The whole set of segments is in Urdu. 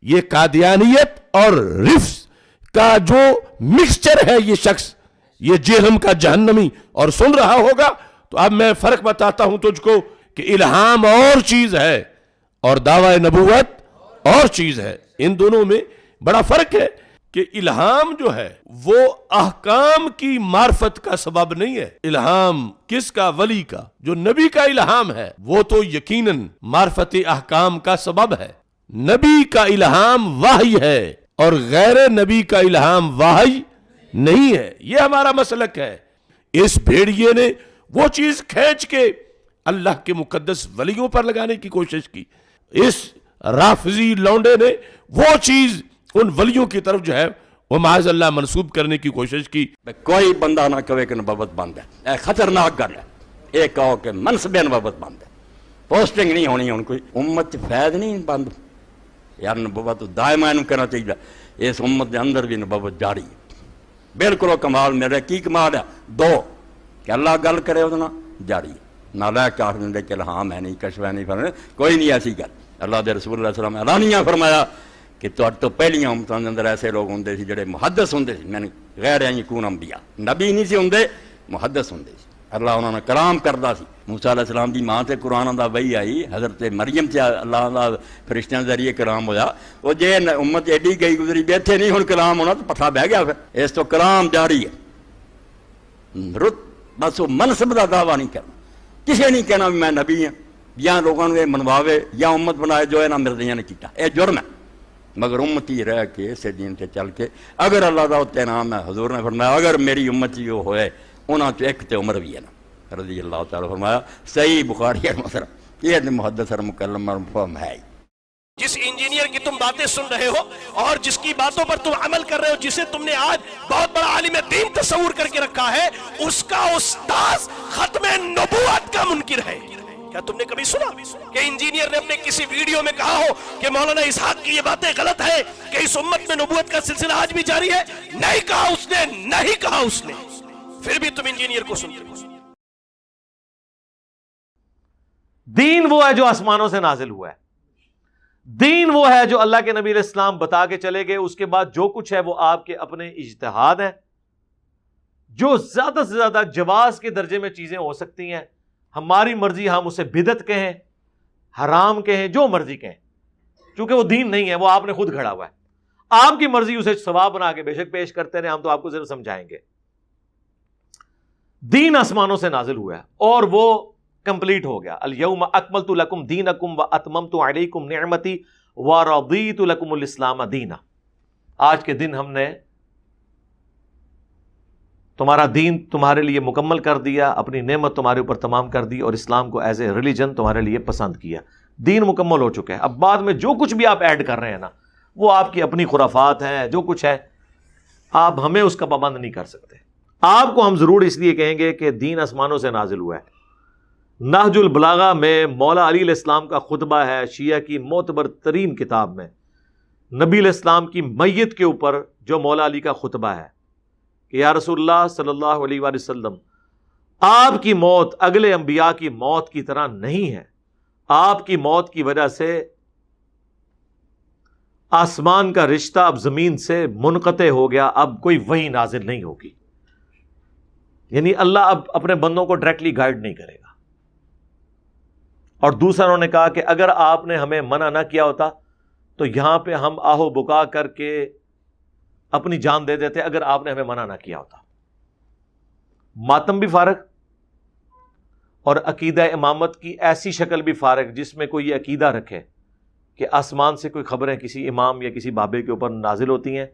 یہ قادیانیت اور رفس کا جو مکسچر ہے یہ شخص، یہ جہنم کا جہنمی، اور سن رہا ہوگا تو اب میں فرق بتاتا ہوں تجھ کو کہ الہام اور چیز ہے اور دعوی نبوت اور چیز ہے. ان دونوں میں بڑا فرق ہے کہ الہام جو ہے وہ احکام کی معرفت کا سبب نہیں ہے. الہام کس کا؟ ولی کا. جو نبی کا الہام ہے وہ تو یقیناً معرفت احکام کا سبب ہے. نبی کا الہام وحی ہے اور غیر نبی کا الہام وحی نہیں ہے. یہ ہمارا مسلک ہے. اس بھیڑیے نے وہ چیز کھینچ کے اللہ کے مقدس ولیوں پر لگانے کی کوشش کی. اس رافضی لونڈے نے وہ چیز ان ولیوں کی طرف جو ہے وہ معاذ اللہ منسوب کرنے کی کوشش کی. کوئی بندہ نہ کہے کہ نبوت بند ہے، اے خطرناک گل ہے. ایک کہو کہ منصب نبوت بند ہے، پوسٹنگ نہیں ہونی. ہوں کوئی امت فیض نہیں بند یار. نبوت دائما کہنا چاہیے اس امت کے اندر بھی نبوت جاری ہے. بالکل کمال میرے کی کمال ہے؟ دو کہ اللہ گل کرے وہ جاری ہے. نہ لے کے آخر دے کہ الہام ہے نہیں، کشف ہے نہیں، فرنے کوئی نہیں ایسی گل. اللہ دے رسول اللہ علیہ وسلم اعلانیہ فرمایا کہ تو پہلیاں امتوں کے اندر ایسے لوگ ہوں سی جڑے محدث ہوں سی. میں غیر یکون انبیاء، نبی نہیں سی ہوں، محدث ہوں سی. اللہ انہوں نے کلام کردا سی. موسیٰ علیہ السلام دی ماں تے قرآن دا وحی آئی، حضرت مریم تے اللہ دا فرشتیاں ذریعے کلام ہویا. وہ جے امت ایڈی گئی گزری بیٹھے نہیں ہن کلام ہونا تو پتھا بہ گیا. پھر اس تو کلام جاری ہے. رت بس وہ منصب دا دعویٰ نہیں کرنا. کسے نہیں کہنا میں نبی ہوں یا لوگوں نے منواوے یا امت بنائے جو ہے نا مرضیاں نے کیتا. اے جرم ہے. مگر امتی رہ کے اسے دین تے چل کے اگر اللہ دا اتنے نام ہے. حضور نے فرمایا اگر میری امتی جو ہوئے انہاں تو ایک تے عمر بھی ہے نا رضی اللہ تعالیٰ. فرمایا صحیح بخاری ہے مثلا. یہ محدث اور مکلم اور مفہوم ہے. جس انجینئر کی تم باتیں سن رہے ہو اور جس کی باتوں پر تم عمل کر رہے ہو، جسے تم نے آج بہت بڑا عالم دین تصور کر کے رکھا ہے، اس کا استاذ ختم نبوت کا منکر ہے. کیا تم نے کبھی سنا کہ انجینئر نے اپنے کسی ویڈیو میں کہا ہو کہ مولانا اسحاق کی یہ باتیں غلط ہیں کہ اس امت میں نبوت کا سلسلہ آج بھی جاری ہے؟ نہیں کہا اس نے، نہیں کہا اس نے. پھر بھی تم انجینئر کو سنتے ہو. دین وہ ہے جو آسمانوں سے نازل ہوا ہے. دین وہ ہے جو اللہ کے نبی علیہ السلام بتا کے چلے گئے. اس کے بعد جو کچھ ہے وہ آپ کے اپنے اجتہاد ہیں. جو زیادہ سے زیادہ جواز کے درجے میں چیزیں ہو سکتی ہیں، ہماری مرضی، ہم اسے بدعت کہیں، حرام کہیں، جو مرضی کہیں، چونکہ وہ دین نہیں ہے، وہ آپ نے خود گھڑا ہوا ہے. آپ کی مرضی اسے ثواب بنا کے بے شک پیش کرتے رہے، ہم تو آپ کو صرف سمجھائیں گے. دین آسمانوں سے نازل ہوا ہے اور وہ کمپلیٹ ہو گیا. الیوم اکملت لکم دینکم واتممت علیکم نعمتی ورضیت لکم الاسلام دینا. آج کے دن ہم نے تمہارا دین تمہارے لیے مکمل کر دیا، اپنی نعمت تمہارے اوپر تمام کر دی اور اسلام کو ایز اے ریلیجن تمہارے لیے پسند کیا. دین مکمل ہو چکا ہے. اب بعد میں جو کچھ بھی آپ ایڈ کر رہے ہیں نا، وہ آپ کی اپنی خرافات ہیں. جو کچھ ہے آپ ہمیں اس کا پابند نہیں کر سکتے. آپ کو ہم ضرور اس لیے کہیں گے کہ دین آسمانوں سے نازل ہوا ہے. نہج البلاغہ میں مولا علی علیہ السلام کا خطبہ ہے، شیعہ کی معتبر ترین کتاب میں نبی علیہ السلام کی میت کے اوپر جو مولا علی کا خطبہ ہے کہ یا رسول اللہ صلی اللہ علیہ وآلہ وسلم، آپ کی موت اگلے انبیاء کی موت کی طرح نہیں ہے. آپ کی موت کی وجہ سے آسمان کا رشتہ اب زمین سے منقطع ہو گیا، اب کوئی وحی نازل نہیں ہوگی. یعنی اللہ اب اپنے بندوں کو ڈائریکٹلی گائیڈ نہیں کرے گا. اور دوسرا انہوں نے کہا کہ اگر آپ نے ہمیں منع نہ کیا ہوتا تو یہاں پہ ہم آہو بکا کر کے اپنی جان دے دیتے اگر آپ نے ہمیں منع نہ کیا ہوتا. ماتم بھی فارغ اور عقیدہ امامت کی ایسی شکل بھی فارغ جس میں کوئی یہ عقیدہ رکھے کہ آسمان سے کوئی خبریں کسی امام یا کسی بابے کے اوپر نازل ہوتی ہیں،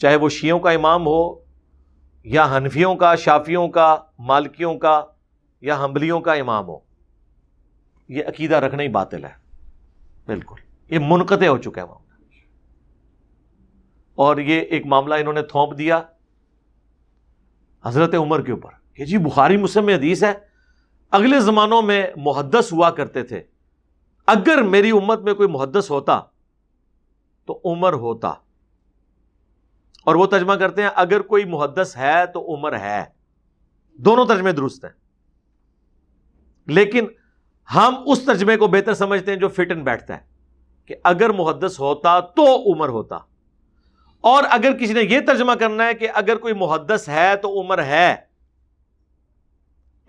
چاہے وہ شیعوں کا امام ہو یا حنفیوں کا، شافیوں کا، مالکیوں کا یا حنبلیوں کا امام ہو. یہ عقیدہ رکھنا ہی باطل ہے. بالکل یہ منقطع ہو چکا ہے معاملہ. اور یہ ایک معاملہ انہوں نے تھوپ دیا حضرت عمر کے اوپر کہ جی بخاری مسلم میں حدیث ہے اگلے زمانوں میں محدث ہوا کرتے تھے، اگر میری امت میں کوئی محدث ہوتا تو عمر ہوتا. اور وہ ترجمہ کرتے ہیں اگر کوئی محدث ہے تو عمر ہے. دونوں ترجمے درست ہیں، لیکن ہم اس ترجمے کو بہتر سمجھتے ہیں جو فٹ ان بیٹھتا ہے کہ اگر محدث ہوتا تو عمر ہوتا، اور اگر کسی نے یہ ترجمہ کرنا ہے کہ اگر کوئی محدث ہے تو عمر ہے،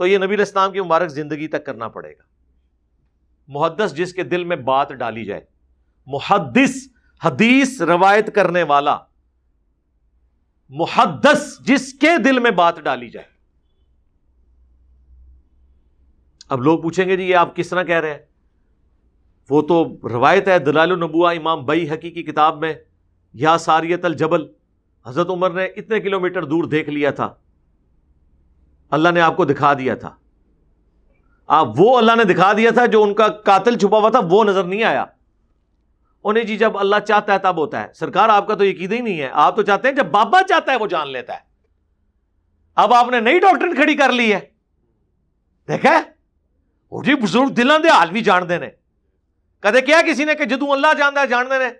تو یہ نبی علیہ السلام کی مبارک زندگی تک کرنا پڑے گا۔ محدث جس کے دل میں بات ڈالی جائے، محدث حدیث روایت کرنے والا، محدث جس کے دل میں بات ڈالی جائے۔ اب لوگ پوچھیں گے جی یہ آپ کس طرح کہہ رہے ہیں؟ وہ تو روایت ہے دلائل النبوہ امام بیہقی کی کتاب میں، یا ساریت الجبل، حضرت عمر نے اتنے کلومیٹر دور دیکھ لیا تھا، اللہ نے آپ کو دکھا دیا تھا، وہ اللہ نے دکھا دیا تھا، جو ان کا قاتل چھپا ہوا تھا وہ نظر نہیں آیا انہیں۔ جی جب اللہ چاہتا ہے تب ہوتا ہے۔ سرکار آپ کا تو عقیدہ ہی نہیں ہے، آپ تو چاہتے ہیں جب بابا چاہتا ہے وہ جان لیتا ہے۔ اب آپ نے نئی ڈاکٹرن کھڑی کر لی ہے، دیکھا ہے وہ جی بزرگ دلوں دے حال بھی جان دے نے، کدے کیا کسی نے کہ جدوں اللہ جاندا ہے جان دے نے؟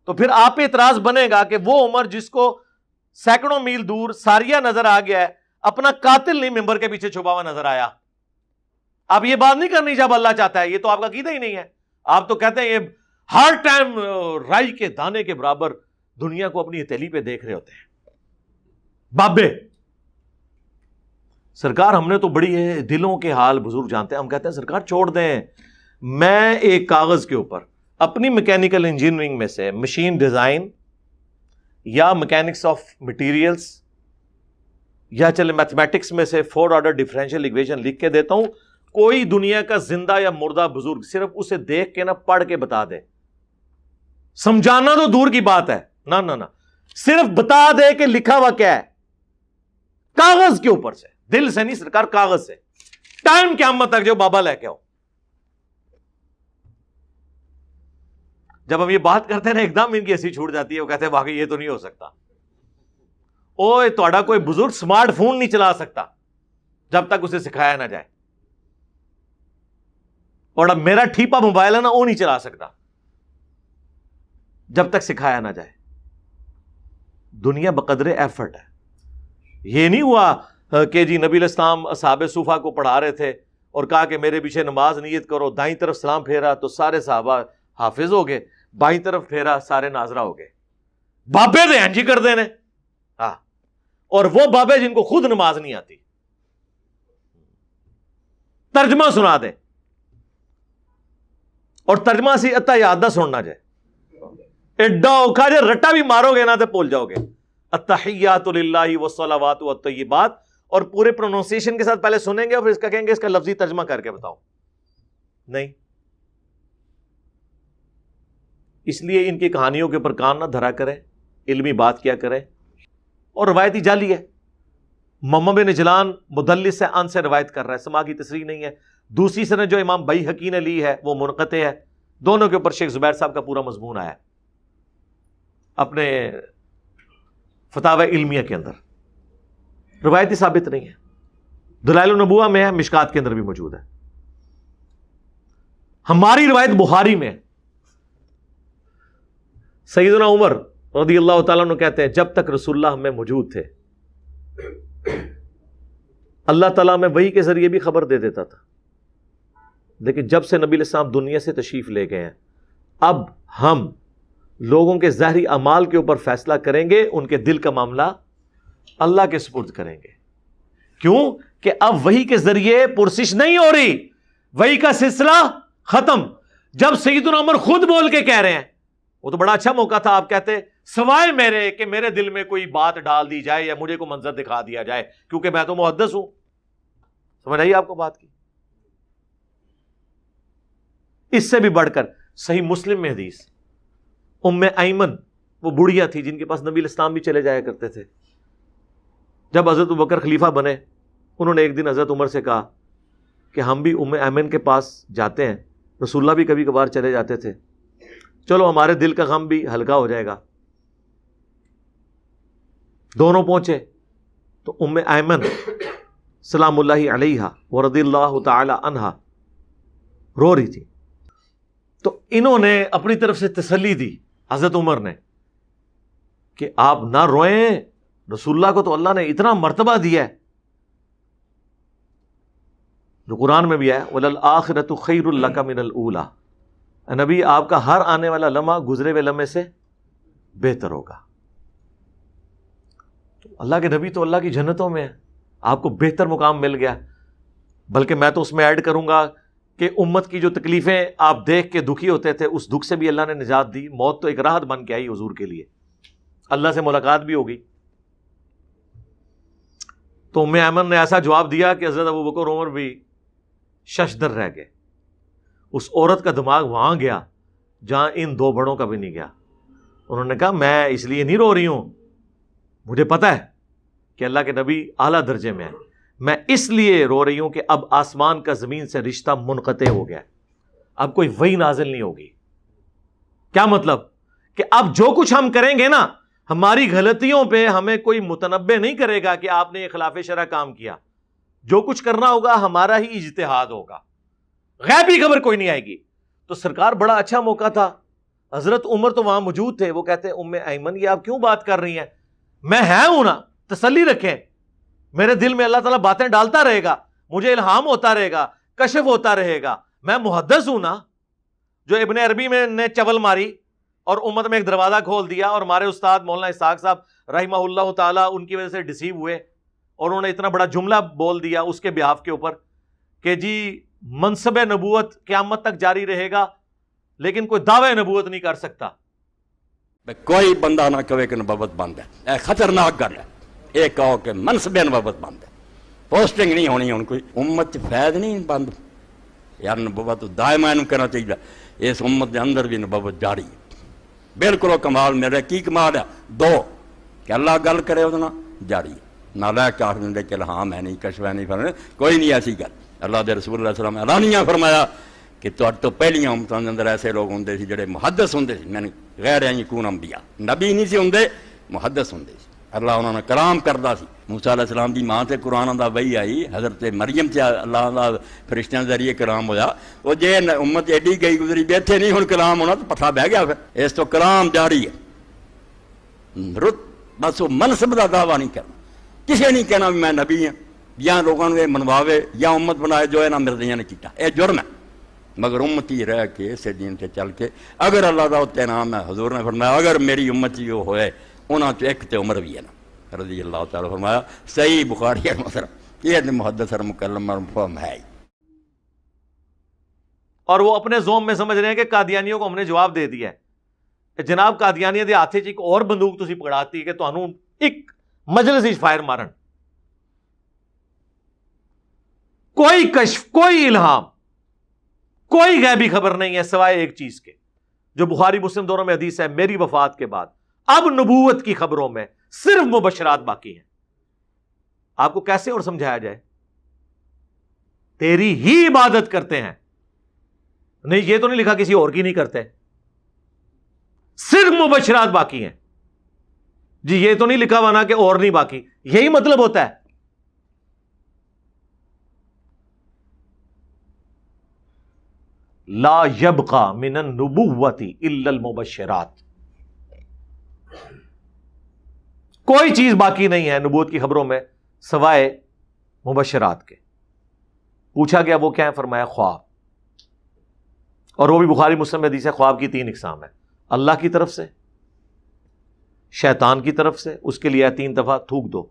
تو پھر آپ پہ اعتراض بنے گا کہ وہ عمر جس کو سینکڑوں میل دور ساریہ نظر آ گیا ہے، اپنا قاتل نہیں ممبر کے پیچھے چھپا ہوا نظر آیا۔ آپ یہ بات نہیں کرنی جب اللہ چاہتا ہے، یہ تو آپ کا عقیدہ ہی نہیں ہے۔ آپ تو کہتے ہیں یہ ہر ٹائم رائی کے دانے کے برابر دنیا کو اپنی ہتھیلی پہ دیکھ رہے ہوتے ہیں، بابے۔ سرکار ہم نے تو بڑی دلوں کے حال بزرگ جانتے ہیں، ہم کہتے ہیں سرکار چھوڑ دیں، میں ایک کاغذ کے اوپر اپنی میکینیکل انجینئرنگ میں سے مشین ڈیزائن یا میکینکس آف مٹیریلز یا چلے میتھمیٹکس میں سے 4 آرڈر ڈیفرینشیل ایکویشن لکھ کے دیتا ہوں، کوئی دنیا کا زندہ یا مردہ بزرگ صرف اسے دیکھ کے نہ پڑھ کے بتا دے، سمجھانا تو دور کی بات ہے، نہ صرف بتا دے کہ لکھا ہوا کیا ہے کاغذ کے اوپر سے، دل سے نہیں سرکار، کاغذ سے، ٹائم قیامت تک جو بابا لے کے آؤ۔ جب ہم یہ بات کرتے ہیں نا ایک دم ان کی ہنسی چھوٹ جاتی ہے، وہ کہتے ہیں واقعی یہ تو نہیں ہو سکتا۔ اوے تہاڈا کوئی بزرگ سمارٹ فون نہیں چلا سکتا جب تک اسے سکھایا نہ جائے، اور اب میرا ٹھیپا موبائل ہے نا وہ نہیں چلا سکتا جب تک سکھایا نہ جائے۔ دنیا بقدر ایفرٹ ہے۔ یہ نہیں ہوا کہ جی نبی علیہ السلام اصحاب صوفہ کو پڑھا رہے تھے اور کہا کہ میرے پیچھے نماز نیت کرو، دائیں طرف سلام پھیرا تو سارے صحابہ حافظ ہو گئے، بائیں طرف پھیرا سارے ناظرہ ہو گئے۔ بابے دے ہنجی کر دینے، ہاں، اور وہ بابے جن کو خود نماز نہیں آتی، ترجمہ سنا دے، اور ترجمہ سی اتا یاد نہ سننا جائے، ایڈا اوکھا جے رٹا بھی مارو گے نا تو بھول جاؤ گے۔ التحیات للہ والصلوات والطیبات، اور پورے پروننسیشن کے ساتھ پہلے سنیں گے اور پھر اس کا کہیں گے اس کا لفظی ترجمہ کر کے بتاؤ، نہیں۔ اس لیے ان کی کہانیوں کے اوپر کان نہ دھرا کریں، علمی بات کیا کریں۔ اور روایتی جعلی ہے، محمد بن اجلان مدلس سے ان سے روایت کر رہا ہے، سما کی تصریح نہیں ہے۔ دوسری سند جو امام بیہقی نے لی ہے وہ منقطع ہے۔ دونوں کے اوپر شیخ زبیر صاحب کا پورا مضمون آیا ہے اپنے فتاوی علمیہ کے اندر، روایتی ثابت نہیں ہے، دلائل النبوہ میں ہے، مشکات کے اندر بھی موجود ہے۔ ہماری روایت بخاری میں ہے، سیدنا عمر رضی اللہ تعالیٰ عنہ کہتے ہیں جب تک رسول اللہ ہمیں موجود تھے اللہ تعالیٰ میں وحی کے ذریعے بھی خبر دے دیتا تھا، لیکن جب سے نبی علیہ السلام دنیا سے تشریف لے گئے ہیں اب ہم لوگوں کے ظاہری اعمال کے اوپر فیصلہ کریں گے، ان کے دل کا معاملہ اللہ کے سپرد کریں گے۔ کیوں کہ اب وحی کے ذریعے پرسش نہیں ہو رہی، وحی کا سلسلہ ختم۔ جب سیدنا عمر خود بول کے کہہ رہے ہیں، وہ تو بڑا اچھا موقع تھا، آپ کہتے سوائے میرے کہ میرے دل میں کوئی بات ڈال دی جائے یا مجھے کوئی منظر دکھا دیا جائے، کیونکہ میں تو محدث ہوں۔ سمجھ آئیے آپ کو بات کی؟ اس سے بھی بڑھ کر صحیح مسلم میں حدیث، ام ایمن وہ بڑھیا تھی جن کے پاس نبی علیہ السلام بھی چلے جایا کرتے تھے۔ جب حضرت ابوبکر خلیفہ بنے، انہوں نے ایک دن حضرت عمر سے کہا کہ ہم بھی ام ایمن کے پاس جاتے ہیں، رسول اللہ بھی کبھی کبھار چلے جاتے تھے، چلو ہمارے دل کا غم بھی ہلکا ہو جائے گا۔ دونوں پہنچے تو ام ایمن سلام اللہ علیہا ورضی اللہ تعالی عنہا رو رہی تھی، تو انہوں نے اپنی طرف سے تسلی دی حضرت عمر نے کہ آپ نہ روئیں، رسول اللہ کو تو اللہ نے اتنا مرتبہ دیا ہے، جو قرآن میں بھی ہے وَلَلْآخِرَةُ خَيْرٌ لَكَ مِنَ الْأُولَى، نبی آپ کا ہر آنے والا لمحہ گزرے ہوئے لمحے سے بہتر ہوگا. تو اللہ کے نبی تو اللہ کی جنتوں میں ہے, آپ کو بہتر مقام مل گیا. بلکہ میں تو اس میں ایڈ کروں گا کہ امت کی جو تکلیفیں آپ دیکھ کے دکھی ہوتے تھے, اس دکھ سے بھی اللہ نے نجات دی. موت تو ایک راحت بن کے آئی حضور کے لیے, اللہ سے ملاقات بھی ہوگی. تو ام ایمن نے ایسا جواب دیا کہ حضرت ابوبکر عمر بھی ششدر رہ گئے. اس عورت کا دماغ وہاں گیا جہاں ان دو بڑوں کا بھی نہیں گیا. انہوں نے کہا میں اس لیے نہیں رو رہی ہوں, مجھے پتا ہے کہ اللہ کے نبی اعلیٰ درجے میں ہے, میں اس لیے رو رہی ہوں کہ اب آسمان کا زمین سے رشتہ منقطع ہو گیا, اب کوئی وحی نازل نہیں ہوگی. کیا مطلب؟ کہ اب جو کچھ ہم کریں گے نا, ہماری غلطیوں پہ ہمیں کوئی متنبع نہیں کرے گا کہ آپ نے یہ خلاف شرع کام کیا. جو کچھ کرنا ہوگا ہمارا ہی اجتہاد ہوگا, غیبی خبر کوئی نہیں آئے گی. تو سرکار بڑا اچھا موقع تھا, حضرت عمر تو وہاں موجود تھے. وہ کہتے ہیں ام ایمن یہ آپ کیوں بات کر رہی ہیں, میں ہوں نا, تسلی رکھیں, میرے دل میں اللہ تعالیٰ باتیں ڈالتا رہے گا, مجھے الہام ہوتا رہے گا, کشف ہوتا رہے گا. میں محدث ہوں نا, جو ابن عربی میں نے چول ماری اور امت میں ایک دروازہ کھول دیا. اور ہمارے استاد مولانا اسحاق صاحب رحمہ اللہ تعالیٰ ان کی وجہ سے ڈسیو ہوئے, اور انہوں نے اتنا بڑا جملہ بول دیا اس کے بیاف کے اوپر کہ جی منصب نبوت قیامت تک جاری رہے گا لیکن کوئی دعوی نبوت نہیں کر سکتا. کوئی بندہ نہ کہے کہ نبوت بند ہے, اے خطرناک گل ہے. یہ کہو کہ منصب نبوت بند ہے, پوسٹنگ نہیں ہونی ہوں کوئی. امت فیض نہیں بند یار, نبوت دائما کہنا چاہیے. اس امت کے اندر بھی نبوت جاری ہے. بالکل وہ کمال میرے کی کمال ہے دو کہ اللہ گل کرے وہ جاری ہے, نہ لے کے آخر دے کہ الہام ہے نہیں, کشف ہے نہیں, فرنے کوئی نہیں ایسی گل. اللہ دے رسول اللہ علیہ وسلم اعلانیہ فرمایا کہ تو پہلیاں امتوں کے اندر ایسے لوگ ہوں سی جڑے محدث ہوں سی, میں غیر یکون انبیاء, نبی نہیں سی ہوں, محدث ہوں سی. اللہ انہوں نے کلام کرتا سی. موسیٰ علیہ السلام دی ماں تے قرآن دا وحی آئی, حضرت مریم تے اللہ دا فرشتیاں ذریعے کلام ہویا. وہ جے امت ایڈی گئی گزری بیٹھے نہیں ہن کلام ہونا تو پتھا بہ گیا. پھر اس تو کلام جاری ہے. رت بس وہ منصب دا دعویٰ نہیں کرنا, کسے نہیں کہنا بھی میں نبی ہوں, یا لوگوں نے منواوے یا امت بنائے جو یہاں مرضیاں نے کیتا, اے جرم ہے. مگر امتی رہ کے اسے دین سے چل کے اگر اللہ دا اتنے نام ہے, حضور نے فرمایا اگر میری امتی وہ ہوئے انہاں چ ایک تے عمر بھی ہے نا رضی اللہ تعالیٰ. فرمایا صحیح بخاری مسلم, یہ محدث اور مکلم اور مفہوم ہے. اور وہ اپنے زوم میں سمجھ رہے ہیں کہ قادیانیوں کو ہم نے جواب دے دیا ہے. جناب قادیانیہ دے ہاتھ چ ایک اور بندوق تسی پکڑاتی کہ تانوں ایک مجلس وچ فائر مارن. کوئی کشف, کوئی الہام, کوئی غیبی خبر نہیں ہے سوائے ایک چیز کے جو بخاری مسلم دونوں میں حدیث ہے, میری وفات کے بعد اب نبوت کی خبروں میں صرف مبشرات باقی ہیں. آپ کو کیسے اور سمجھایا جائے؟ تیری ہی عبادت کرتے ہیں. نہیں یہ تو نہیں لکھا کسی اور کی نہیں کرتے, صرف مبشرات باقی ہیں. جی یہ تو نہیں لکھا ہوا نا کہ اور نہیں باقی, یہی مطلب ہوتا ہے. لا یبقى من النبوۃ الا المبشرات, کوئی چیز باقی نہیں ہے نبوت کی خبروں میں سوائے مبشرات کے. پوچھا گیا وہ کیا ہے, فرمایا خواب. اور وہ بھی بخاری مسلم میں حدیث ہے, خواب کی 3 اقسام ہے, اللہ کی طرف سے, شیطان کی طرف سے, اس کے لیے 3 دفعہ تھوک دو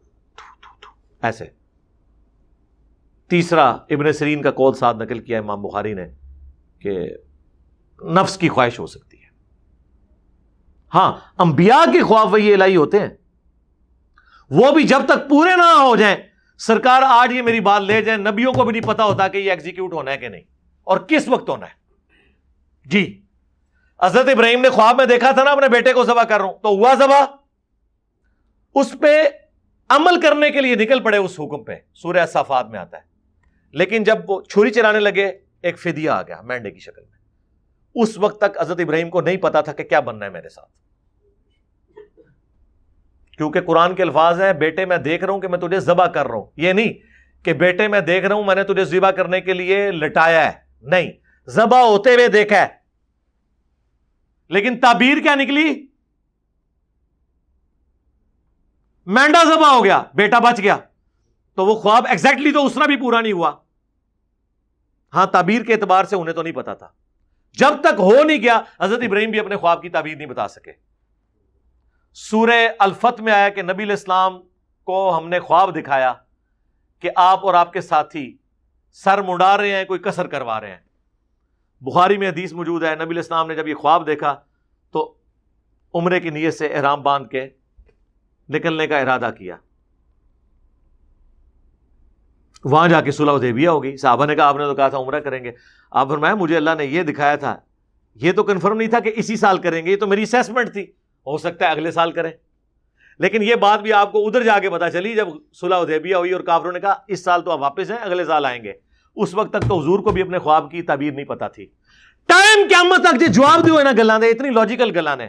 ایسے. تیسرا ابن سیرین کا قول ساتھ نقل کیا امام بخاری نے کہ نفس کی خواہش ہو سکتی ہے. ہاں انبیاء کے خواب وہی الہی ہوتے ہیں, وہ بھی جب تک پورے نہ ہو جائیں. سرکار آج یہ میری بات لے جائیں, نبیوں کو بھی نہیں پتا ہوتا کہ یہ ایگزیکیوٹ ہونا ہے کہ نہیں اور کس وقت ہونا ہے. جی حضرت ابراہیم نے خواب میں دیکھا تھا نا اپنے بیٹے کو ذبح کر رہا ہوں, تو ہوا ذبح, اس پہ عمل کرنے کے لیے نکل پڑے اس حکم پہ, سورہ صافات میں آتا ہے. لیکن جب وہ چھری چلانے لگے ایک فدیہ آ گیا مینڈے کی شکل میں. اس وقت تک حضرت ابراہیم کو نہیں پتا تھا کہ کیا بننا ہے میرے ساتھ, کیونکہ قرآن کے الفاظ ہیں بیٹے میں دیکھ رہا ہوں کہ میں تجھے ذبح کر رہا ہوں. یہ نہیں کہ بیٹے میں دیکھ رہا ہوں میں نے تجھے ذبح کرنے کے لیے لٹایا ہے, نہیں, ذبح ہوتے ہوئے دیکھا ہے. لیکن تعبیر کیا نکلی؟ مینڈا ذبح ہو گیا, بیٹا بچ گیا. تو وہ خواب ایگزیکٹلی تو اس طرح بھی پورا نہیں ہوا. ہاں تعبیر کے اعتبار سے انہیں تو نہیں پتا تھا. جب تک ہو نہیں گیا حضرت ابراہیم بھی اپنے خواب کی تعبیر نہیں بتا سکے. سورہ الفتح میں آیا کہ نبی علیہ السلام کو ہم نے خواب دکھایا کہ آپ اور آپ کے ساتھی سر منڈا رہے ہیں, کوئی کسر کروا رہے ہیں. بخاری میں حدیث موجود ہے, نبی علیہ السلام نے جب یہ خواب دیکھا تو عمرے کی نیت سے احرام باندھ کے نکلنے کا ارادہ کیا. وہاں جا کے صلح حدیبیہ ہو گئی. صحابہ نے کہا آپ نے تو کہا تھا عمرہ کریں گے. آپ فرمایا مجھے اللہ نے یہ دکھایا تھا, یہ تو کنفرم نہیں تھا کہ اسی سال کریں گے, یہ تو میری اسیسمنٹ تھی, ہو سکتا ہے اگلے سال کریں. لیکن یہ بات بھی آپ کو ادھر جا کے پتا چلی جب صلح حدیبیہ ہوئی اور کافروں نے کہا اس سال تو آپ واپس ہیں, اگلے سال آئیں گے. اس وقت تک تو حضور کو بھی اپنے خواب کی تعبیر نہیں پتا تھی. ٹائم قیامت تک جو جواب دیو ہے نا گلاں دے, اتنی لاجیکل گلاں نے.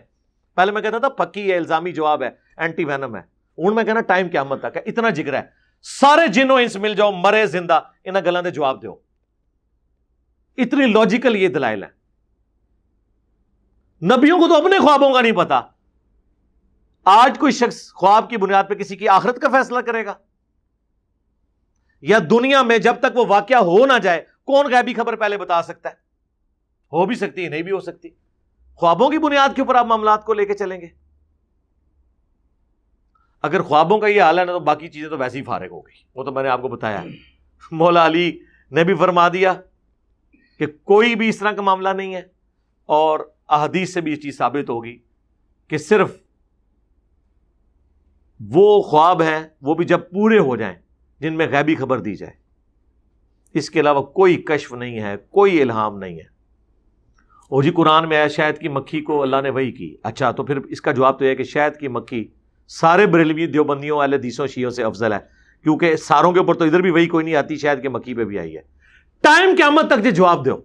پہلے میں کہتا تھا پکی ہے, الزامی جواب ہے, اینٹی وینم ہے. ہوں میں کہنا ٹائم قیامت تک ہے, اتنا جگر ہے. سارے جن و انس مل جاؤ, مرے زندہ, انہاں گلاں دے جواب دیو. اتنی لاجیکل یہ دلائل ہے. نبیوں کو تو اپنے خوابوں کا نہیں پتا. آج کوئی شخص خواب کی بنیاد پہ کسی کی آخرت کا فیصلہ کرے گا؟ یا دنیا میں جب تک وہ واقعہ ہو نہ جائے کون غیبی خبر پہلے بتا سکتا ہے؟ ہو بھی سکتی ہے, نہیں بھی ہو سکتی. خوابوں کی بنیاد کے اوپر آپ معاملات کو لے کے چلیں گے. اگر خوابوں کا یہ حال ہے نا تو باقی چیزیں تو ویسے ہی فارغ ہو گئی. وہ تو میں نے آپ کو بتایا. مولا علی نے بھی فرما دیا کہ کوئی بھی اس طرح کا معاملہ نہیں ہے, اور احادیث سے بھی یہ چیز ثابت ہوگی کہ صرف وہ خواب ہیں, وہ بھی جب پورے ہو جائیں, جن میں غیبی خبر دی جائے. اس کے علاوہ کوئی کشف نہیں ہے, کوئی الہام نہیں ہے. اور جی قرآن میں آیا شہد کی مکھی کو اللہ نے وحی کی. اچھا تو پھر اس کا جواب تو یہ ہے کہ شہد کی مکھی سارے بریلوی دیوبندیوں اہل حدیثوں شیعوں سے افضل ہے, کیونکہ ساروں کے اوپر تو ادھر بھی وحی کوئی نہیں آتی, شہد کی مکھی پہ بھی آئی ہے. ٹائم قیامت تک جو جواب دو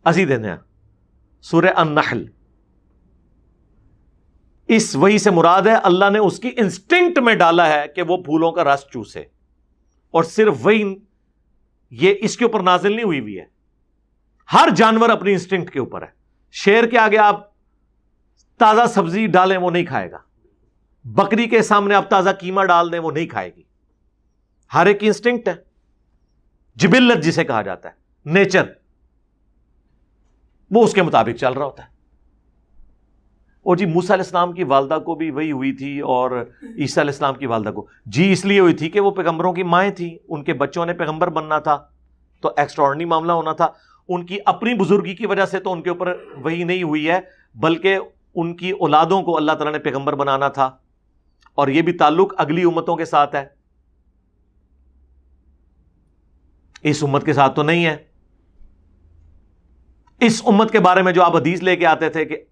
اسی دینے ہیں. سورہ النحل, اس وحی سے مراد ہے اللہ نے اس کی انسٹنکٹ میں ڈالا ہے کہ وہ پھولوں کا رس چوسے, اور صرف وحی یہ اس کے اوپر نازل نہیں ہوئی ہے. ہر جانور اپنی انسٹنکٹ کے اوپر ہے. شیر کے آگے آپ تازہ سبزی ڈالیں وہ نہیں کھائے گا, بکری کے سامنے آپ تازہ قیمہ ڈال دیں وہ نہیں کھائے گی. ہر ایک انسٹنکٹ ہے, جبلت جسے کہا جاتا ہے, نیچر, وہ اس کے مطابق چل رہا ہوتا ہے. اور جی موسیٰ علیہ السلام کی والدہ کو بھی وہی ہوئی تھی, اور عیسیٰ علیہ السلام کی والدہ کو جی اس لیے ہوئی تھی کہ وہ پیغمبروں کی مائیں تھیں, ان کے بچوں نے پیغمبر بننا تھا, تو ایکسٹراڈنری معاملہ ہونا تھا. ان کی اپنی بزرگی کی وجہ سے تو ان کے اوپر وہی نہیں ہوئی ہے, بلکہ ان کی اولادوں کو اللہ تعالیٰ نے پیغمبر بنانا تھا, اور یہ بھی تعلق اگلی امتوں کے ساتھ ہے, اس امت کے ساتھ تو نہیں ہے. اس امت کے بارے میں جو آپ حدیث لے کے آتے تھے کہ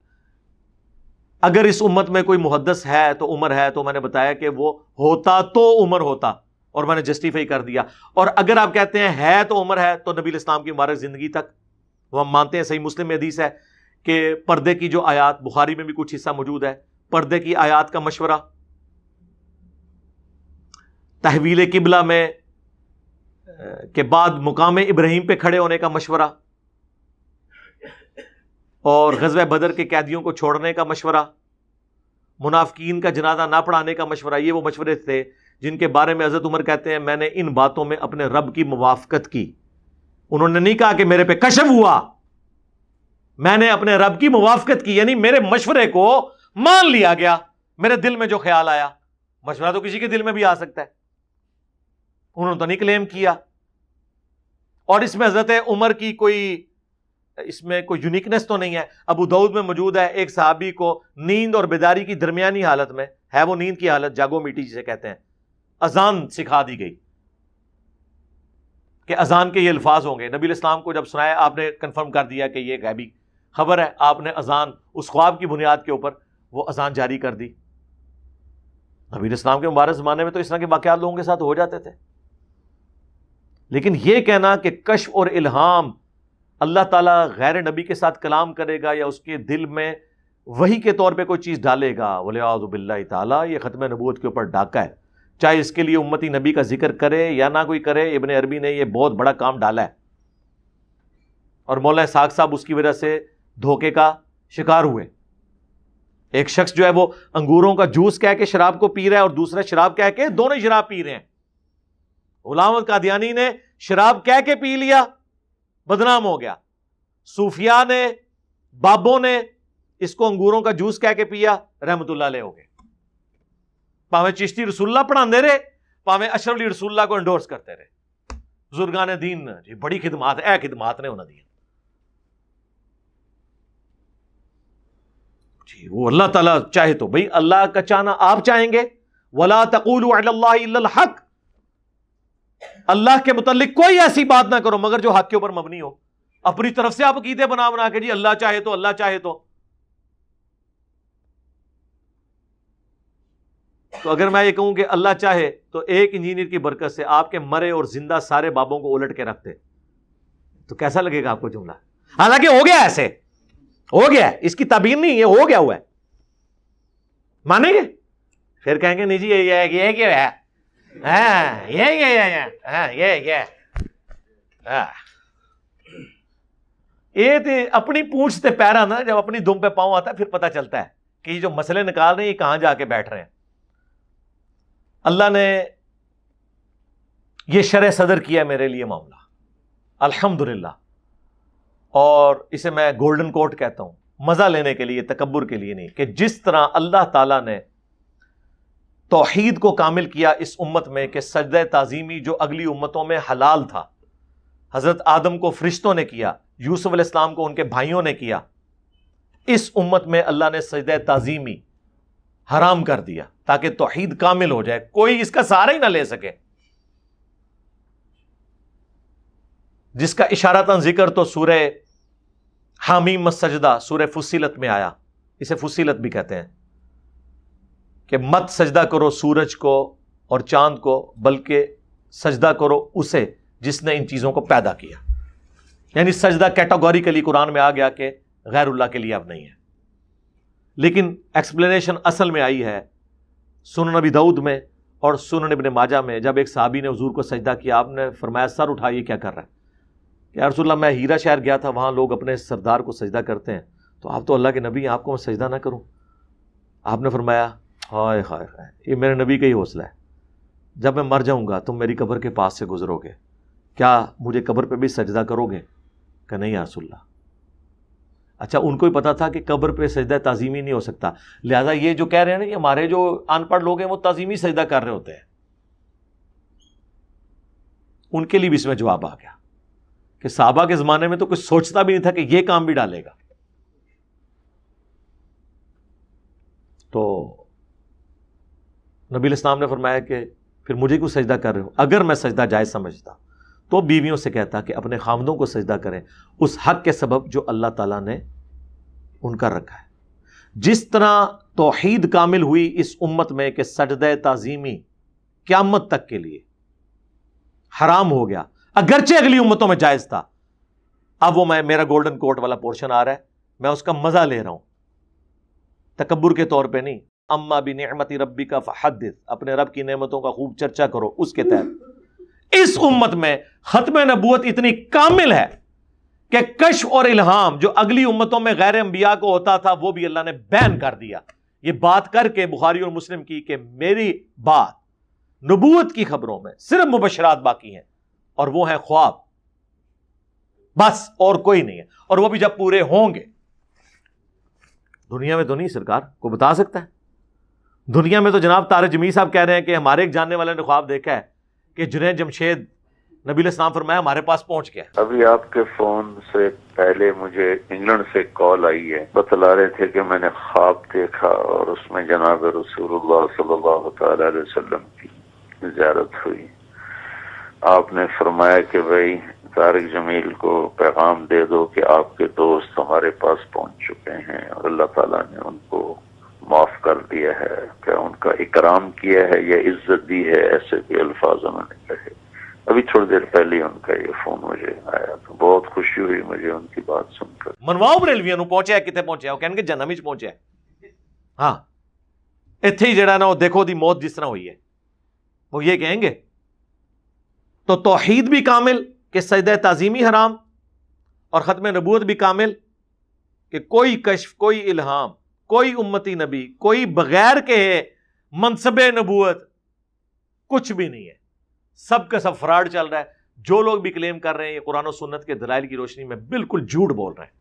اگر اس امت میں کوئی محدث ہے تو عمر ہے, تو میں نے بتایا کہ وہ ہوتا تو عمر ہوتا, اور میں نے جسٹیفائی کر دیا. اور اگر آپ کہتے ہیں ہے تو عمر ہے, تو نبی علیہ السلام کی مبارک زندگی تک وہ ہم مانتے ہیں. صحیح مسلم میں حدیث ہے کہ پردے کی جو آیات, بخاری میں بھی کچھ حصہ موجود ہے, پردے کی آیات کا مشورہ, تحویل قبلہ میں کے بعد مقام ابراہیم پہ کھڑے ہونے کا مشورہ, اور غزوہ بدر کے قیدیوں کو چھوڑنے کا مشورہ, منافقین کا جنازہ نہ پڑھانے کا مشورہ. یہ وہ مشورے تھے جن کے بارے میں حضرت عمر کہتے ہیں میں نے ان باتوں میں اپنے رب کی موافقت کی. انہوں نے نہیں کہا کہ میرے پہ کشف ہوا, میں نے اپنے رب کی موافقت کی, یعنی میرے مشورے کو مان لیا گیا. میرے دل میں جو خیال آیا, مشورہ تو کسی کے دل میں بھی آ سکتا ہے, انہوں نے تو نہیں کلیم کیا. اور اس میں حضرت عمر کی کوئی اس میں کوئی یونیکنس تو نہیں ہے. ابو داؤد میں موجود ہے ایک صحابی کو نیند اور بیداری کی درمیانی حالت میں, ہے وہ نیند کی حالت, جاگو میٹی جسے کہتے ہیں, اذان سکھا دی گئی کہ اذان کے یہ الفاظ ہوں گے. نبی علیہ السلام کو جب سنایا آپ نے کنفرم کر دیا کہ یہ غیبی خبر ہے, آپ نے اذان اس خواب کی بنیاد کے اوپر وہ اذان جاری کر دی. نبی علیہ السلام کے مبارک زمانے میں تو اس طرح کے واقعات لوگوں کے ساتھ ہو جاتے تھے. لیکن یہ کہنا کہ کشف اور الہام اللہ تعالیٰ غیر نبی کے ساتھ کلام کرے گا یا اس کے دل میں وحی کے طور پہ کوئی چیز ڈالے گا, وَلِعَاذُ بِاللَّهِ تعالیٰ, یہ ختم نبوت کے اوپر ڈاکہ ہے. چاہے اس کے لیے امتی نبی کا ذکر کرے یا نہ کوئی کرے, ابن عربی نے یہ بہت بڑا کام ڈالا ہے, اور مولانا اسحاق صاحب اس کی وجہ سے دھوکے کا شکار ہوئے. ایک شخص جو ہے وہ انگوروں کا جوس کہہ کے شراب کو پی رہا ہے, اور دوسرا شراب کہہ کے دونوں شراب پی رہے ہیں. غلام احمد قادیانی نے شراب کہہ کے پی لیا, بدنام ہو گیا. صوفیاء نے بابوں نے اس کو انگوروں کا جوس کہہ کے پیا، رحمت اللہ علیہ ہو گئے. پاویں چشتی رسول اللہ پڑھاندے رہے، پاویں اشرف علی رسول اللہ کو انڈورس کرتے رہے. بزرگان دین جی بڑی خدمات، اے خدمات نے انہوں دی جی. وہ اللہ تعالیٰ چاہے تو بھئی اللہ کا چاہنا آپ چاہیں گے. وَلَا تَقُولُوا عَلَى اللَّهِ إِلَّا الْحَقِّ، اللہ کے متعلق کوئی ایسی بات نہ کرو مگر جو حق کے اوپر مبنی ہو. اپنی طرف سے آپ عقیدے بنا بنا کے جی اللہ چاہے تو، اللہ چاہے تو اگر میں یہ کہوں کہ اللہ چاہے تو ایک انجینئر کی برکت سے آپ کے مرے اور زندہ سارے بابوں کو الٹ کے رکھتے تو کیسا لگے گا آپ کو جملہ؟ حالانکہ ہو گیا، ایسے ہو گیا، اس کی تعبیر نہیں، یہ ہو گیا ہوا ہے. مانیں گے؟ پھر کہیں گے نہیں جی یہ کیا ہے، یہ تو اپنی پونچھ سے پیرا نا، جب اپنی دم پہ پاؤں آتا ہے پھر پتہ چلتا ہے کہ یہ جو مسئلے نکال رہے ہیں یہ کہاں جا کے بیٹھ رہے ہیں. اللہ نے یہ شرح صدر کیا میرے لیے معاملہ الحمدللہ، اور اسے میں گولڈن کوٹ کہتا ہوں، مزہ لینے کے لیے، تکبر کے لیے نہیں، کہ جس طرح اللہ تعالیٰ نے توحید کو کامل کیا اس امت میں کہ سجدہ تعظیمی جو اگلی امتوں میں حلال تھا، حضرت آدم کو فرشتوں نے کیا، یوسف علیہ السلام کو ان کے بھائیوں نے کیا، اس امت میں اللہ نے سجدہ تعظیمی حرام کر دیا تاکہ توحید کامل ہو جائے، کوئی اس کا سہارا ہی نہ لے سکے. جس کا اشارتاً ذکر تو سورہ حامیم السجدہ سورہ فصیلت میں آیا، اسے فصیلت بھی کہتے ہیں، کہ مت سجدہ کرو سورج کو اور چاند کو، بلکہ سجدہ کرو اسے جس نے ان چیزوں کو پیدا کیا. یعنی سجدہ کیٹاگوریکلی قرآن میں آ گیا کہ غیر اللہ کے لیے اب نہیں ہے. لیکن ایکسپلینیشن اصل میں آئی ہے سنن نبی داؤد میں اور سنن ابن ماجہ میں. جب ایک صحابی نے حضور کو سجدہ کیا، آپ نے فرمایا سر اٹھائیے کیا کر رہا ہے؟ کہ یا رسول اللہ میں ہیرا شہر گیا تھا، وہاں لوگ اپنے سردار کو سجدہ کرتے ہیں، تو آپ تو اللہ کے نبی ہیں، آپ کو میں سجدہ نہ کروں؟ آپ نے فرمایا ہائے ہائے ہائے، یہ میرے نبی کا ہی حوصلہ ہے، جب میں مر جاؤں گا تم میری قبر کے پاس سے گزرو گے، کیا مجھے قبر پہ بھی سجدہ کرو گے؟ کہ نہیں یا رسول اللہ. اچھا ان کو ہی پتا تھا کہ قبر پہ سجدہ تعظیمی نہیں ہو سکتا، لہذا یہ جو کہہ رہے ہیں نا، یہ ہمارے جو ان پڑھ لوگ ہیں وہ تعظیمی سجدہ کر رہے ہوتے ہیں، ان کے لیے بھی اس میں جواب آ گیا کہ صحابہ کے زمانے میں تو کچھ سوچتا بھی نہیں تھا کہ یہ کام بھی ڈالے گا. تو نبی علیہ السلام نے فرمایا کہ پھر مجھے کیوں سجدہ کر رہے ہو؟ اگر میں سجدہ جائز سمجھتا تو بیویوں سے کہتا کہ اپنے خامدوں کو سجدہ کریں اس حق کے سبب جو اللہ تعالیٰ نے ان کا رکھا ہے. جس طرح توحید کامل ہوئی اس امت میں کہ سجدہ تعظیمی قیامت تک کے لیے حرام ہو گیا، اگرچہ اگلی امتوں میں جائز تھا. اب وہ میرا گولڈن کوٹ والا پورشن آ رہا ہے، میں اس کا مزہ لے رہا ہوں، تکبر کے طور پہ نہیں. اما بنعمت ربک فحدث، اپنے رب کی نعمتوں کا خوب چرچا کرو. اس کے تحت اس امت میں ختم نبوت اتنی کامل ہے کہ کشف اور الہام جو اگلی امتوں میں غیر انبیاء کو ہوتا تھا وہ بھی اللہ نے بین کر دیا. یہ بات کر کے بخاری اور مسلم کی کہ میری بات نبوت کی خبروں میں صرف مبشرات باقی ہیں، اور وہ ہیں خواب، بس اور کوئی نہیں ہے، اور وہ بھی جب پورے ہوں گے. دنیا میں تو نہیں، سرکار کو بتا سکتا ہے؟ دنیا میں تو جناب طارق جمیل صاحب کہہ رہے ہیں کہ ہمارے ایک جاننے والے نے خواب دیکھا ہے کہ جنید جمشید نبی علیہ السلام فرمایا ہمارے پاس پہنچ گیا. ابھی آپ کے فون سے پہلے مجھے انگلینڈ سے کال آئی ہے، بتلا رہے تھے کہ میں نے خواب دیکھا اور اس میں جناب رسول اللہ صلی اللہ تعالی علیہ وسلم کی زیارت ہوئی. آپ نے فرمایا کہ بھائی طارق جمیل کو پیغام دے دو کہ آپ کے دوست ہمارے پاس پہنچ چکے ہیں اور اللہ تعالیٰ نے ان کو معاف کر دیا ہے، کہ ان کا اکرام کیا ہے یا عزت دی ہے، ایسے بھی الفاظ انہوں نے کہے. ابھی تھوڑی دیر پہلے ان کا یہ فون مجھے آیا تو بہت خوشی ہوئی مجھے ان کی بات سن کر. منواؤ بریلویاں نو پہنچیا کتے پہنچیا؟ وہ کہنے کہ جہنم وچ پہنچیا. ہاں ایتھے ہی جڑا نا وہ دیکھو دی موت جس طرح ہوئی ہے، وہ یہ کہیں گے. تو توحید بھی کامل کہ سجدہ تعظیمی حرام، اور ختم نبوت بھی کامل کہ کوئی کشف، کوئی الہام، کوئی امتی نبی، کوئی بغیر کے منصب نبوت کچھ بھی نہیں ہے. سب کا سب فراڈ چل رہا ہے. جو لوگ بھی کلیم کر رہے ہیں یہ قرآن و سنت کے دلائل کی روشنی میں بالکل جھوٹ بول رہے ہیں.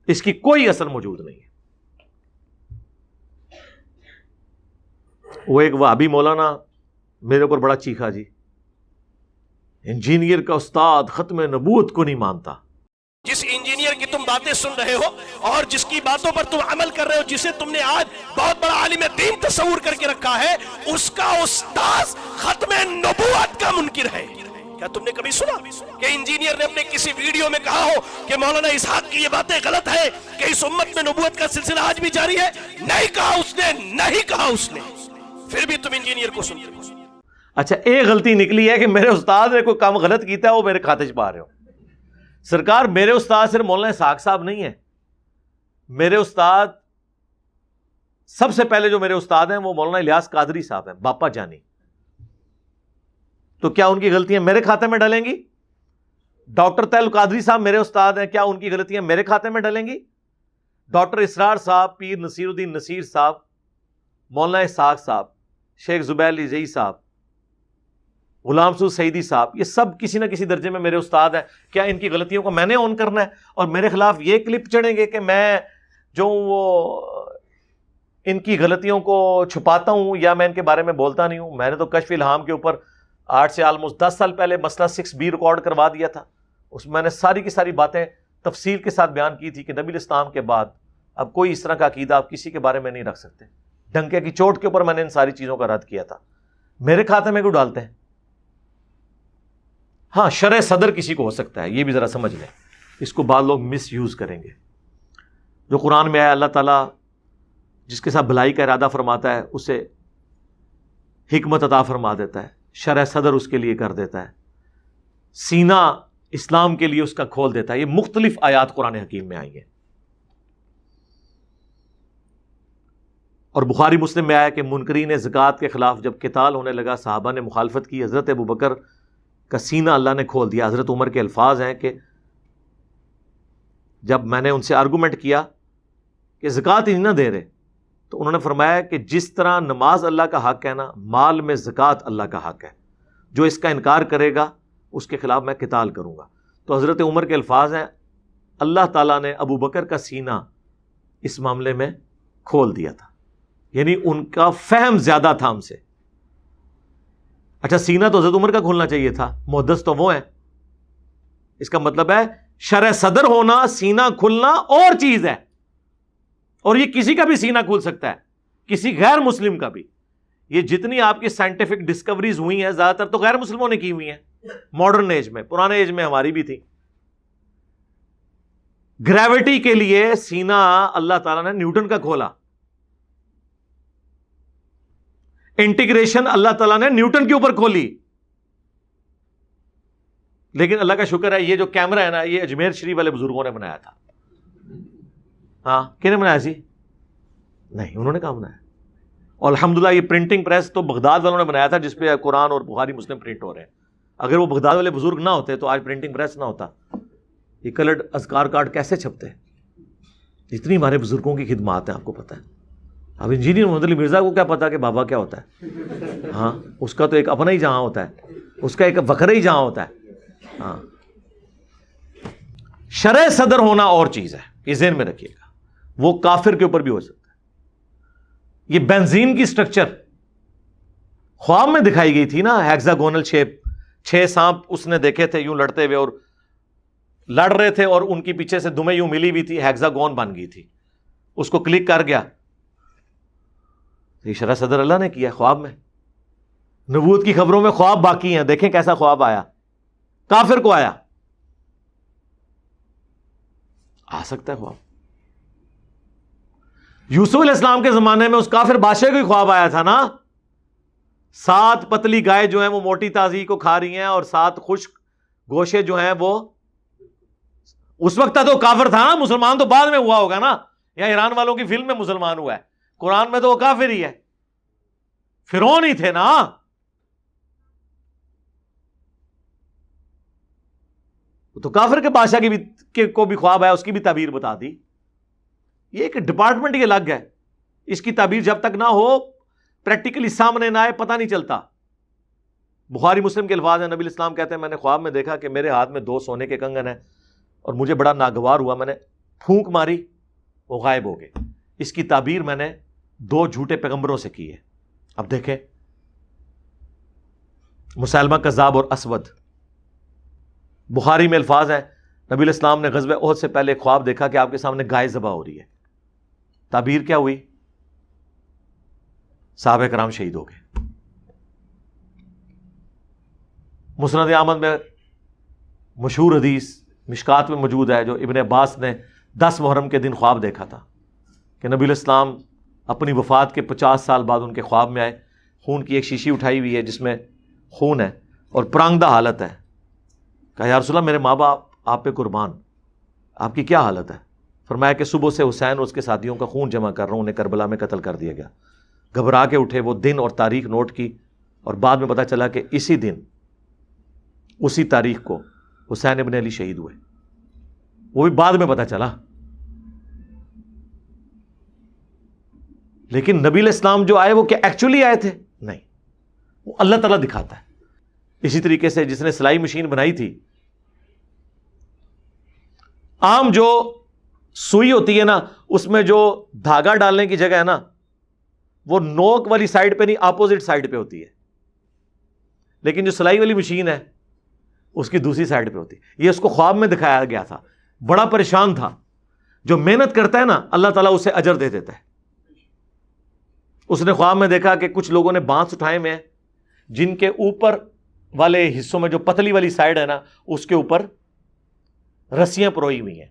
اس کی کوئی اثر موجود نہیں ہے. وہ ایک وہابی مولانا میرے اوپر بڑا چیخا جی، انجینئر کا استاد ختم نبوت کو نہیں مانتا. جس انجینئر کی تم باتیں سن رہے ہو اور جس کی باتوں پر تم عمل کر رہے ہو، جسے تم نے آج بہت بڑا عالم دین تصور کر کے رکھا ہے، اس کا استاذ ختم نبوت کا منکر ہے. کیا تم نے کبھی سنا کہ انجینئر نے اپنے کسی ویڈیو میں کہا ہو کہ مولانا اسحاق کی یہ باتیں غلط ہے، کہ اس امت میں نبوت کا سلسلہ آج بھی جاری ہے؟ نہیں کہا اس نے، نہیں کہا اس نے. پھر بھی تم انجینئر کو سنتے ہو. اچھا ایک غلطی نکلی ہے کہ میرے استاد نے کوئی کام غلط کیتا ہے، وہ میرے کھاتے چ پا رہے ہو. سرکار میرے استاد صرف مولانا اسحاق صاحب نہیں ہے. میرے استاد سب سے پہلے جو میرے استاد ہیں وہ مولانا الیاس قادری صاحب ہیں، باپا جانی. تو کیا ان کی غلطیاں میرے کھاتے میں ڈلیں گی؟ ڈاکٹر طیل قادری صاحب میرے استاد ہیں، کیا ان کی غلطیاں میرے کھاتے میں ڈلیں گی؟ ڈاکٹر اسرار صاحب، پیر نصیر الدین نصیر صاحب، مولانا اسحاق صاحب، شیخ زبیر علی زئی صاحب، غلام سعود سعیدی صاحب، یہ سب کسی نہ کسی درجے میں میرے استاد ہیں. کیا ان کی غلطیوں کو میں نے اون کرنا ہے اور میرے خلاف یہ کلپ چڑھیں گے کہ میں جو وہ ان کی غلطیوں کو چھپاتا ہوں یا میں ان کے بارے میں بولتا نہیں ہوں؟ میں نے تو کشف الہام کے اوپر 8 سے آلموسٹ 10 سال پہلے مسئلہ 6B ریکارڈ کروا دیا تھا. اس میں نے ساری کی ساری باتیں تفصیل کے ساتھ بیان کی تھی کہ نبی الاسلام کے بعد اب کوئی اس طرح کا عقیدہ آپ کسی کے بارے میں نہیں رکھ سکتے. ڈنکے کی چوٹ کے اوپر میں نے ان ساری چیزوں کا رد کیا تھا. میرے کھاتے میں کیوں ڈالتے ہیں؟ ہاں شرح صدر کسی کو ہو سکتا ہے، یہ بھی ذرا سمجھ لیں. اس کو بعض لوگ مس یوز کریں گے. جو قرآن میں آیا اللہ تعالیٰ جس کے ساتھ بھلائی کا ارادہ فرماتا ہے اسے حکمت عطا فرما دیتا ہے، شرح صدر اس کے لیے کر دیتا ہے، سینہ اسلام کے لیے اس کا کھول دیتا ہے. یہ مختلف آیات قرآن حکیم میں آئی ہیں. اور بخاری مسلم میں آیا کہ منکرین زکوٰۃ کے خلاف جب قتال ہونے لگا، صحابہ نے مخالفت کی، حضرت ابوبکر کا سینہ اللہ نے کھول دیا. حضرت عمر کے الفاظ ہیں کہ جب میں نے ان سے آرگومنٹ کیا کہ زکوٰۃ ہی نہ دے رہے، تو انہوں نے فرمایا کہ جس طرح نماز اللہ کا حق ہے نا، مال میں زکوٰۃ اللہ کا حق ہے. جو اس کا انکار کرے گا اس کے خلاف میں قتال کروں گا. تو حضرت عمر کے الفاظ ہیں اللہ تعالیٰ نے ابوبکر کا سینہ اس معاملے میں کھول دیا تھا، یعنی ان کا فہم زیادہ تھا ہم سے. اچھا سینہ تو حضرت عمر کا کھولنا چاہیے تھا، محدث تو وہ ہیں. اس کا مطلب ہے شرح صدر ہونا، سینہ کھلنا اور چیز ہے. اور یہ کسی کا بھی سینہ کھول سکتا ہے، کسی غیر مسلم کا بھی. یہ جتنی آپ کی سائنٹیفک ڈسکوریز ہوئی ہیں زیادہ تر تو غیر مسلموں نے کی ہوئی ہیں ماڈرن ایج میں. پرانے ایج میں ہماری بھی تھی. گریوٹی کے لیے سینہ اللہ تعالیٰ نے نیوٹن کا کھولا. انٹیگریشن اللہ تعالیٰ نے نیوٹن کے اوپر کھولی. لیکن اللہ کا شکر ہے یہ جو کیمرہ ہے نا، یہ اجمیر شریف والے بزرگوں نے بنایا تھا. ہاں کن نے بنایا سی؟ نہیں، انہوں نے کہاں بنایا. اور الحمدللہ یہ پرنٹنگ پریس تو بغداد والوں نے بنایا تھا جس پہ قرآن اور بخاری مسلم پرنٹ ہو رہے ہیں. اگر وہ بغداد والے بزرگ نہ ہوتے تو آج پرنٹنگ پریس نہ ہوتا. یہ کلرڈ اذکار کارڈ کیسے چھپتے ہیں؟ اتنی ہمارے بزرگوں کی خدمات ہیں، آپ کو پتہ ہے. اب انجینئر محمد علی مرزا کو کیا پتا کہ بابا کیا ہوتا ہے؟ ہاں اس کا تو ایک اپنا ہی جہاں ہوتا ہے، اس کا ایک وکھرا ہی جہاں ہوتا ہے. ہاں شرح صدر ہونا اور چیز ہے، یہ ذہن میں رکھیے گا. وہ کافر کے اوپر بھی ہو سکتا ہے. یہ بنزین کی سٹرکچر خواب میں دکھائی گئی تھی نا، ہیگزاگونل شیپ. 6 سانپ اس نے دیکھے تھے یوں لڑتے ہوئے، اور لڑ رہے تھے اور ان کی پیچھے سے دمیں یوں ملی ہوئی تھی، ہیگزاگون بن گئی تھی. اس کو کلک کر گیا. یہ شرح صدر اللہ نے کیا خواب میں. نبوت کی خبروں میں خواب باقی ہیں، دیکھیں کیسا خواب آیا. کافر کو آیا، آ سکتا ہے خواب. یوسف علیہ السلام کے زمانے میں اس کافر بادشاہ کو ہی خواب آیا تھا نا. 7 پتلی گائے جو ہیں وہ موٹی تازی کو کھا رہی ہیں، اور 7 خشک گوشے جو ہیں وہ. اس وقت تو کافر تھا نا، مسلمان تو بعد میں ہوا ہوگا نا، یا ایران والوں کی فلم میں مسلمان ہوا ہے. قرآن میں تو وہ کافر ہی ہے، فرعون ہی تھے نا. تو کافر کے بادشاہ کو بھی خواب آیا، اس کی بھی تعبیر بتا دی. یہ ایک ڈپارٹمنٹ ہی الگ ہے. اس کی تعبیر جب تک نہ ہو، پریکٹیکلی سامنے نہ آئے، پتہ نہیں چلتا. بخاری مسلم کے الفاظ ہیں، نبی الاسلام کہتے ہیں میں نے خواب میں دیکھا کہ میرے ہاتھ میں 2 سونے کے کنگن ہیں، اور مجھے بڑا ناگوار ہوا. میں نے پھونک ماری وہ غائب ہو گئے. اس کی تعبیر میں نے 2 جھوٹے پیغمبروں سے کی ہے. اب دیکھیں مسیلمہ کذاب اور اسود. بخاری میں الفاظ ہیں نبی علیہ السلام نے غزوہ احد سے پہلے خواب دیکھا کہ آپ کے سامنے گائے ذبح ہو رہی ہے. تعبیر کیا ہوئی؟ صحابہ کرام شہید ہو گئے. مسند احمد میں مشہور حدیث مشکات میں موجود ہے جو ابن عباس نے 10 محرم کے دن خواب دیکھا تھا کہ نبی علیہ السلام اپنی وفات کے 50 سال بعد ان کے خواب میں آئے. خون کی ایک شیشی اٹھائی ہوئی ہے جس میں خون ہے اور پرانگدہ حالت ہے. کہا یا رسول اللہ میرے ماں باپ آپ پہ قربان، آپ کی کیا حالت ہے؟ فرمایا کہ صبح سے حسین اور اس کے ساتھیوں کا خون جمع کر رہا ہوں، انہیں کربلا میں قتل کر دیا گیا. گھبرا کے اٹھے، وہ دن اور تاریخ نوٹ کی اور بعد میں پتہ چلا کہ اسی دن اسی تاریخ کو حسین ابن علی شہید ہوئے. وہ بھی بعد میں پتہ چلا. لیکن نبی علیہ السلام جو آئے وہ کیا ایکچولی آئے تھے؟ نہیں، وہ اللہ تعالیٰ دکھاتا ہے. اسی طریقے سے جس نے سلائی مشین بنائی تھی، عام جو سوئی ہوتی ہے نا اس میں جو دھاگا ڈالنے کی جگہ ہے نا وہ نوک والی سائڈ پہ نہیں اپوزٹ سائڈ پہ ہوتی ہے، لیکن جو سلائی والی مشین ہے اس کی دوسری سائڈ پہ ہوتی ہے. یہ اس کو خواب میں دکھایا گیا تھا. بڑا پریشان تھا. جو محنت کرتا ہے نا اللہ تعالیٰ اسے اجر دے دیتا ہے. اس نے خواب میں دیکھا کہ کچھ لوگوں نے بانس اٹھائے میں جن کے اوپر والے حصوں میں جو پتلی والی سائڈ ہے نا اس کے اوپر رسیاں پروئی ہوئی ہیں،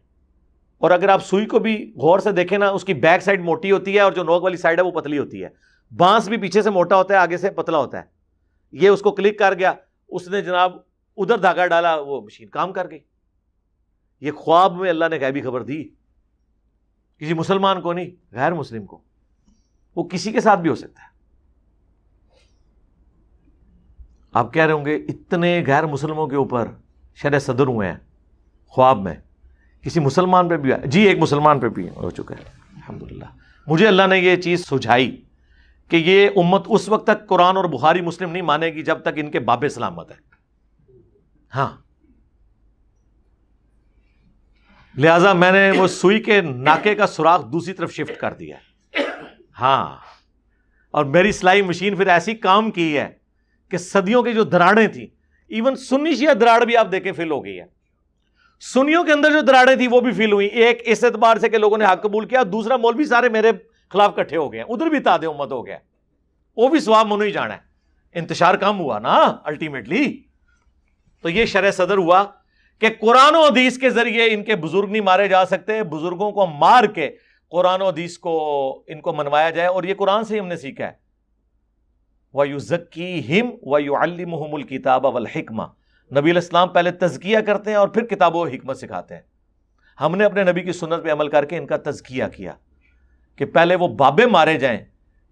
اور اگر آپ سوئی کو بھی غور سے دیکھیں نا اس کی بیک سائڈ موٹی ہوتی ہے اور جو نوک والی سائڈ ہے وہ پتلی ہوتی ہے. بانس بھی پیچھے سے موٹا ہوتا ہے آگے سے پتلا ہوتا ہے. یہ اس کو کلک کر گیا، اس نے جناب ادھر دھاگا ڈالا، وہ مشین کام کر گئی. یہ خواب میں اللہ نے غیبی خبر دی. کسی مسلمان کو نہیں، غیر مسلم کو. وہ کسی کے ساتھ بھی ہو سکتا ہے. آپ کہہ رہے ہوں گے اتنے غیر مسلموں کے اوپر شرح صدر ہوئے ہیں خواب میں، کسی مسلمان پہ بھی ہے؟ جی ایک مسلمان پہ بھی ہو چکا ہے الحمدللہ. مجھے اللہ نے یہ چیز سجھائی کہ یہ امت اس وقت تک قرآن اور بخاری مسلم نہیں مانے گی جب تک ان کے باب سلامت ہے. ہاں لہذا میں نے وہ سوئی کے ناکے کا سوراخ دوسری طرف شفٹ کر دیا. ہاں اور میری سلائی مشین پھر ایسی کام کی ہے کہ صدیوں کی جو دراڑیں تھیں، ایون سنی شیعہ دراڑ بھی آپ دیکھیں فل ہو گئی ہے. سنیوں کے اندر جو دراڑیں تھیں وہ بھی فل ہوئی. ایک اس اعتبار سے کہ لوگوں نے حق قبول کیا، دوسرا مولوی سارے میرے خلاف کٹھے ہو گئے ہیں، ادھر بھی تعداد امت ہو گیا. وہ بھی ثواب منو ہی جانا ہے. انتشار کم ہوا نا الٹیمیٹلی. تو یہ شرح صدر ہوا کہ قرآن و حدیث کے ذریعے ان کے بزرگ نہیں مارے جا سکتے. بزرگوں کو مار کے قرآن و حدیث کو ان کو منوایا جائے، اور یہ قرآن سے ہی ہم نے سیکھا ہے. وَيُزَكِّيهِمْ وَيُعَلِّمُهُمُ الْكِتَابَ وَالْحِكْمَةَ. نبی علیہ السلام پہلے تزکیہ کرتے ہیں اور پھر کتاب و حکمت سکھاتے ہیں. ہم نے اپنے نبی کی سنت پہ عمل کر کے ان کا تزکیہ کیا کہ پہلے وہ بابے مارے جائیں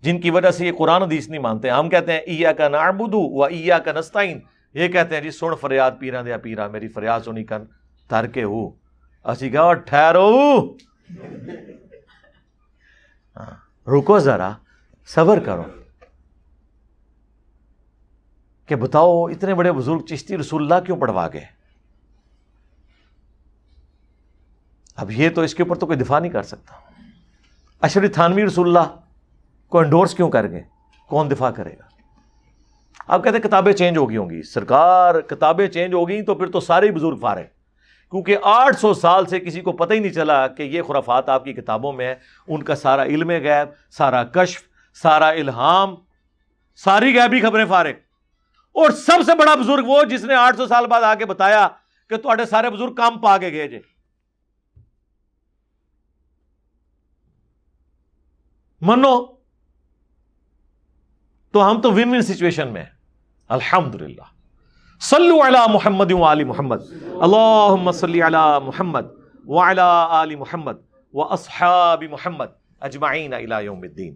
جن کی وجہ سے یہ قرآن حدیث نہیں مانتے. ہم کہتے ہیں ایاک نعبد و ایاک نستعین، یہ کہتے ہیں جی سن فریاد پیراں دیا پیرا، میری فریاد سنی کن تر کے ہو. اسی کہا ٹھہرو، رکو ذرا، صبر کرو کہ بتاؤ اتنے بڑے بزرگ چشتی رسول اللہ کیوں پڑھوا گئے. اب یہ تو اس کے اوپر تو کوئی دفاع نہیں کر سکتا. اشرف تھانوی رسول اللہ کو انڈورس کیوں کر گئے؟ کون دفاع کرے گا؟ آپ کہتے ہیں کتابیں چینج ہو گئی ہوں گی. سرکار کتابیں چینج ہو گئی تو پھر تو سارے بزرگ فارغ، کیونکہ 800 سال سے کسی کو پتہ ہی نہیں چلا کہ یہ خرافات آپ کی کتابوں میں ہے. ان کا سارا علم غیب، سارا کشف، سارا الہام، ساری غیبی خبریں فارغ. اور سب سے بڑا بزرگ وہ جس نے 800 سال بعد آ کے بتایا کہ تواڈے سارے بزرگ کام پا کے گئے جے. منو تو ہم تو ون ون سچویشن میں ہیں الحمدللہ. صلو علی محمد و آل محمد، اللہم صلی علی محمد وعلی آل محمد واصحاب محمد اجمعین الی یوم الدین.